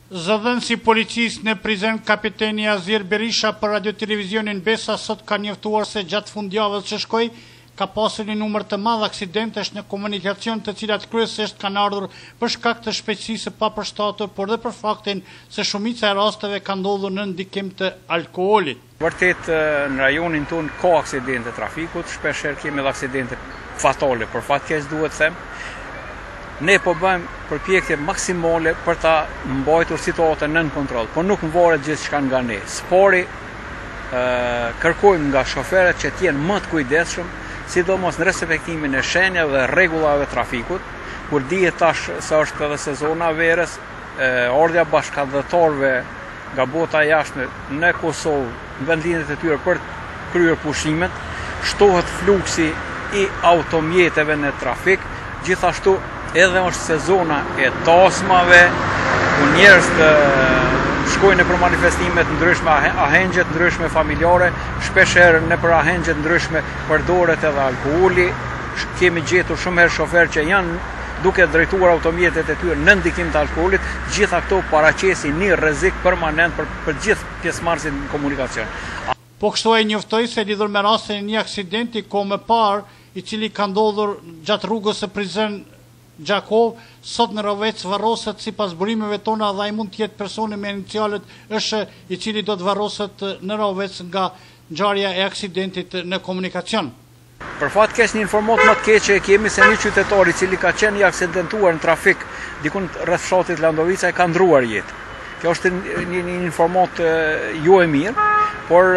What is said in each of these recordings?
Zëdhënësi policisë në Prizren kapiteni Azir Berisha për radio-televizionin Besa sot ka njoftuar se gjatë fundjavës që shkoi ka pasur një numër të madh aksidentesh në komunikacion, të cilat kryesisht kanë ardhur për shkak të shpejtësisë së papërshtatur, por dhe për faktin se shumica e rasteve ka ndodhur në ndikim të alkoolit. Vërtet në rajonin tonë ka aksidente trafikut, shpeshherë kemi edhe aksidente fatale, por fatkeq duhet të them. Ne po bëjmë përpjekje maksimale për ta mbajtur situatën nën kontroll, por nuk varet gjithçka nga ne. Spori kërkojmë nga shoferët që të jenë më të kujdesshëm, sidomos në respektimin e shenjave dhe rregullave trafikut, kur dihet tash se është edhe sezona verës, ardha bashkëdhëtorëve nga bota jashtme në Kosovë, në vendlinjet e tyre për kryer pushimet, shtohet fluksi i automjeteve në trafik, gjithashtu edhe është sezona e tasmave, ku njerëz shkojnë për manifestimet ndryshme, ahengjet ndryshme familjare, shpeshherë në për ahengjet ndryshme përdoret edhe alkooli. Kemi gjetur shumë herë shoferë që janë duke drejtuar automjetet e tyre në ndikim të alkoolit, gjitha këto paraqesin një rrezik permanent për gjithë pjesëmarrësit në komunikacion. Po kështu e njoftoi se lidhur me rastin e një aksidenti kohë më parë, i cili ka ndodhur gjatë rrugës së Prizren Gjakov, sot në Rovec varroset sipas burimeve tona dhe ai mund të jetë personi me inicialet është i cili do të varroset në Rovec nga ngjarja e aksidentit në komunikacion. Për fat keq një informat më të keq që kemi se një qytetar i cili ka qenë i aksidentuar në trafik diku rreth fshatit Landovica e ka ndruar jetë. Kjo është një informat jo e mirë, por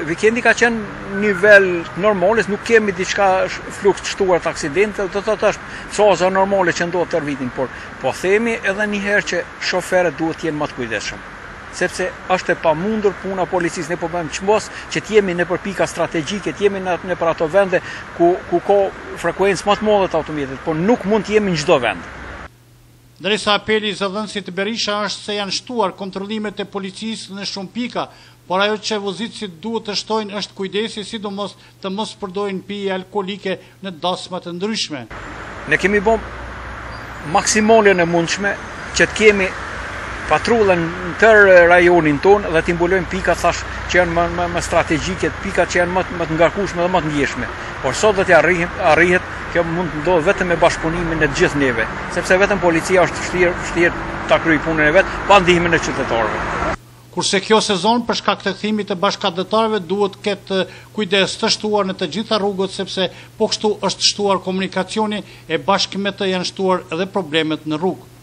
vikendi ka qenë nivel normales, nuk kemi diçka fluks të shtuar të aksidente, do të thotë është faza normale që ndodhet tër vitin, por po themi edhe një herë që shoferët duhet të jenë më të kujdesshëm. Sepse është e pamundur puna policisë, ne po bëjmë çmos që të jemi nëpër pika strategjike, të jemi nëpër ato vende ku ka frekuencë më të madhe të automjetit, por nuk mund të jemi në çdo vend. Ndërsa apeli i zëdhënësit të Berisha është se janë shtuar kontrollimet e policisë në shumë pika, por ajo që vozitësit duhet të shtojnë është kujdesi, sidomos të mos përdorin pije alkoolike në dasma të ndryshme. Ne kemi bërë maksimalin e mundshme që të kemi patrullën në tërë rajonin tonë dhe të mbulojmë pika thash që janë më strategjike, pika që janë më të ngarkueshme dhe më të ndjeshme. Por sot do të arrihet, kjo mund të ndodhë vetëm me bashkëpunimin e të gjithë neve, sepse vetëm policia është vështirë ta kryejë punën e vet pa ndihmën e qytetarëve. Kurse kjo sezon për shkak të kthimit të bashkëdhëtarëve duhet ketë kujdes të shtuar në të gjitha rrugët, sepse po kështu është shtuar komunikacioni e bashkë me të janë shtuar edhe problemet në rrugë.